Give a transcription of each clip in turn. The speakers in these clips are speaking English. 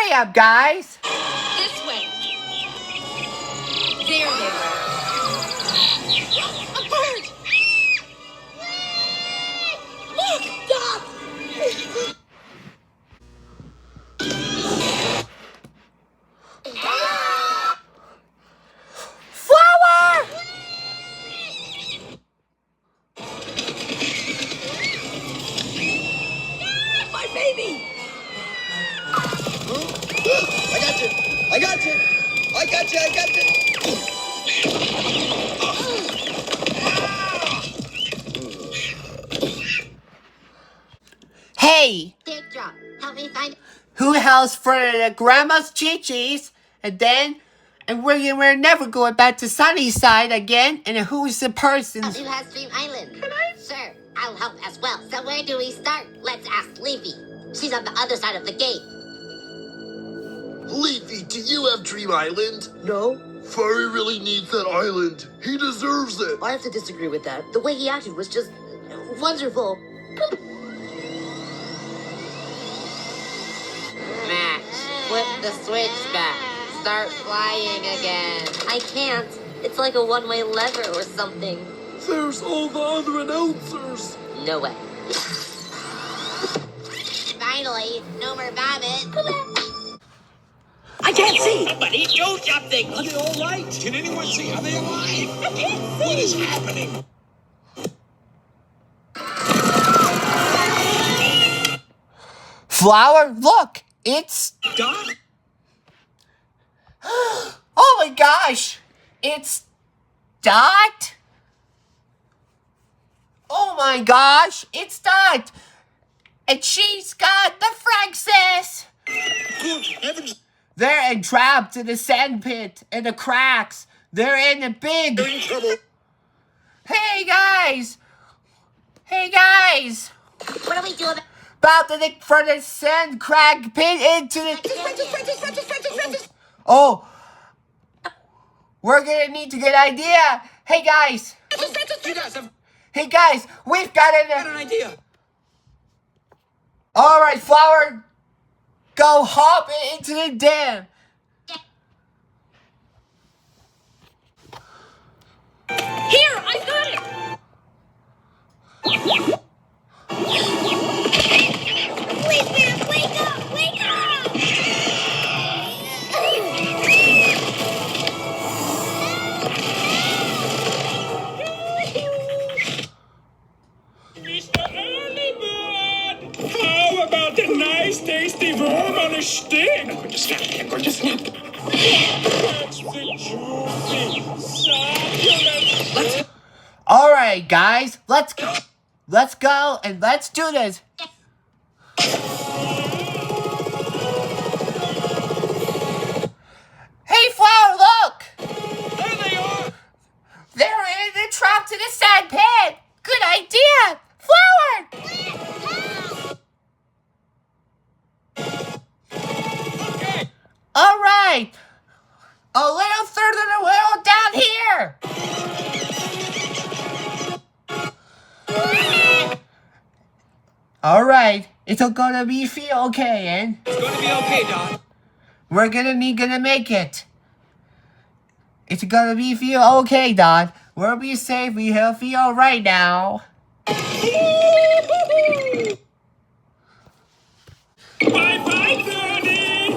Hurry up, guys! This way. There they were. A bird! Look! Stop! Flower! My baby! I got you! I got you! I got you! I got you! Hey! Dick drop. Help me find... Who else for the grandma's Chi-Chi's? And we're never going back to Sunnyside again. And who's the person? Who has Dream Island? Can I? Sure, I'll help as well. So where do we start? Let's ask Leafy. She's on the other side of the gate. Leafy, do you have Dream Island? No, Furry really needs that island. He deserves it. I have to disagree with that. The way he acted was just wonderful. Max, flip the switch back. Start flying again. I can't. It's like a one-way lever or something. There's all the other announcers. No way. Finally, no more Babbitt. I can't see! Somebody do something! Are they all right? Can anyone see? Are they alive? I can't see! What is happening? Flower, look! It's... Dot? Oh my gosh! It's... Dot? Oh my gosh! It's Dot! And she's got the Fraxis! Good heavens! They're entrapped in the sand pit and the cracks. They're in a big... They're in trouble. Hey guys! Hey guys! What are we doing? About to dig for the sand crack pit into the... Oh! We're gonna need to get an idea! Hey guys! You guys have Hey guys! We've got got an... an idea. Alright, Flower! Go hop into the dam! Here, I got it! Wake up! Wake up! Wake up! Mr. Earlybird! How about a nice tasty worm on a stick? I'm going to snap. I'm going to snap. That's the juicy, succulent... Alright, guys, let's go. Let's go and let's do this. Hey, Flower, look! There they are! They're trapped in a sand pit. Good idea, Flower. Okay! All right, a little further, a little down here. All right, it's gonna be feel okay, and It's going to be okay, Don. we're gonna make it. It's gonna be feel okay, Don. We'll be safe. We'll feel right now. Bye-bye, Birdie!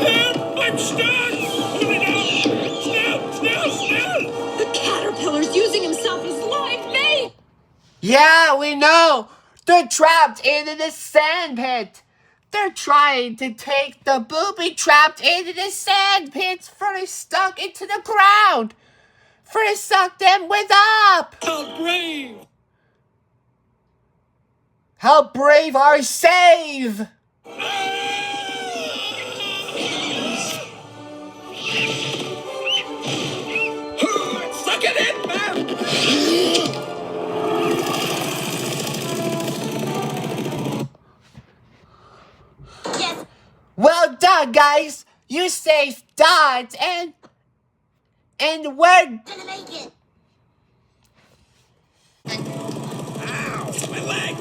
Help! I'm stuck! Pull it out! Snell! The caterpillar's using himself as live bait! Yeah, we know. They're trapped into the sand pit. They're trying to take the booby trapped into the sand pits for they stuck into the ground. For to suck them with up. How brave! How brave are save. Suck it in, man! Yes! Well done, guys. You saved Dot and we're... Gonna make it! Ow! My leg!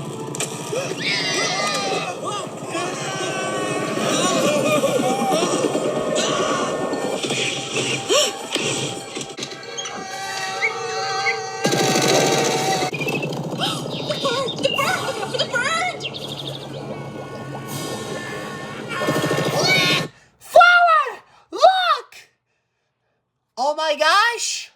Oh my gosh!